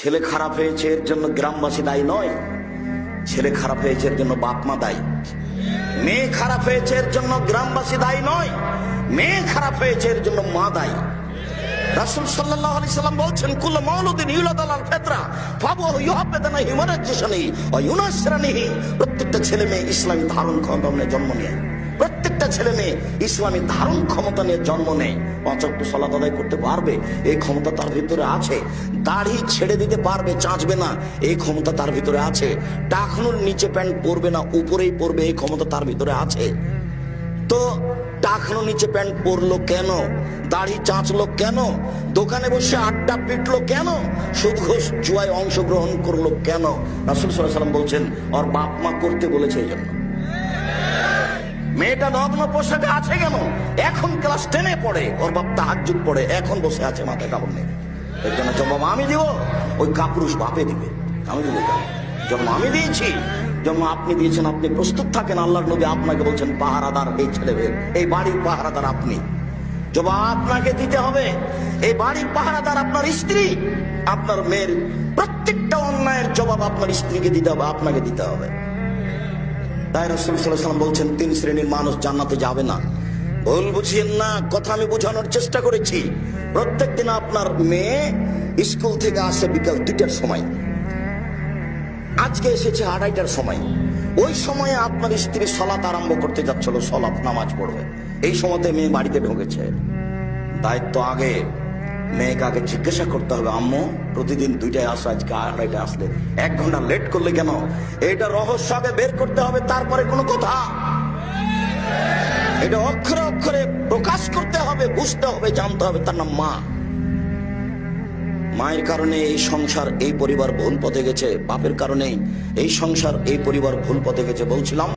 ছেলে খারাপ হয়েছে এর জন্য গ্রামবাসী দায়ী নয়, ছেলে খারাপ হয়েছে এর জন্য বাপ মা দায়ী। মেয়ে খারাপ হয়েছে এর জন্য গ্রামবাসী দায়ী নয়, মেয়ে খারাপ হয়েছে এর জন্য মা দায়ী। রাসূল সাল্লাল্লাহু আলাইহি সাল্লাম বলছেন, কুল্লু মাউলুদিন ইউলাদু আলাল ফিতরা ফাহুয়া ইউহাব্বিদানাহি ওয়া ইউনাজ্জিসানিহি ওয়া ইউনাসসিরানিহি। প্রত্যেকটা ছেলে মেয়ে ইসলামী ধারণ ক্ষমতা নিয়ে জন্ম নেয়, প্রত্যেকটা ছেলে মেয়ে ইসলামী ধারণ ক্ষমতা নিয়ে জন্ম নেয়। পাঁচ ওয়াক্ত সালাত আদায় করতে পারবে, এই ক্ষমতা তার ভিতরে আছে। দাড়ি ছেড়ে দিতে পারবে, চাঁচবে না, এই ক্ষমতা তার ভিতরে আছে। টাকনুর নিচে প্যান্ট পরবে না, উপরেই পরবে, এই ক্ষমতা তার ভিতরে আছে। তো টাকনো নিচে প্যান্ট পরলো কেন? দাড়ি চাঁচলো কেন? দোকানে বসে আড্ডা পিটলো কেন? সুদ ঘুষ জুয়ায় অংশগ্রহণ করলো কেন? রাসূল সাল্লাল্লাহু আলাইহি সাল্লাম বলছেন, ওর বাপ মা করতে বলেছে এই জন্য। মেয়েটা নগ্ন পোশাকে আছে কেন? এখন ক্লাস 10-এ পড়ে, ওর বাপ তাহাজ্জুদ পড়ে, এখন বসে আছে মাথায় কাপড় নেই। এর জন্য জবাব আমি দিব, ওই কাপুরুষ বাপে দিবে। আমি দিব জন্ম আমি দিয়েছি, জন্ম আপনি দিয়েছেন, আপনি প্রস্তুত থাকেন। আল্লাহর নবী আপনাকে বলছেন পাহারাদার, এই ছেলেদের এই বাড়ির পাহারাদার আপনি, জবাব আপনাকে দিতে হবে। এই বাড়ির পাহারাদার আপনার স্ত্রী, আপনার মেয়ের প্রত্যেকটা অন্যায়ের জবাব আপনার স্ত্রীকে দিতে হবে, আপনাকে দিতে হবে। তাই রাসূল সাল্লাল্লাহু আলাইহি ওয়াসাল্লাম বলছেন, 3 শ্রেণীর মানুষ জান্নাতে যাবে না। ভুল বুঝিয়েন না, কথা আমি বোঝানোর চেষ্টা করেছি। প্রত্যেকদিন আপনার মেয়ে স্কুল থেকে আসে বিকাল 2টার সময়, আজকে এসেছে 2:30টার সময়। ওই সময়ে আপনার স্ত্রী সালাত আরম্ভ করতে যাচ্ছিল, সালাত নামাজ পড়বে, এই সময়তে মেয়ে বাড়িতে ঢুকেছে। দায়িত্ব আগে, মেয়েকে আগে জিজ্ঞাসা করতে হবে, আম্মু প্রতিদিন 2টায় আসো, আজকে 2:30টায় আসলে 1 ঘন্টা লেট করলে কেন? এটা রহস্য আগে বের করতে হবে, তারপরে কোনো কথা। এটা অক্ষরে অক্ষরে প্রকাশ করতে হবে, বুঝতে হবে, জানতে হবে। তার নাম মা। মায়ের কারণে এই সংসার, এই পরিবার ভুল পথে গেছে, বাপের কারণে এই সংসার, এই পরিবার ভুল পথে গেছে। বলছিলাম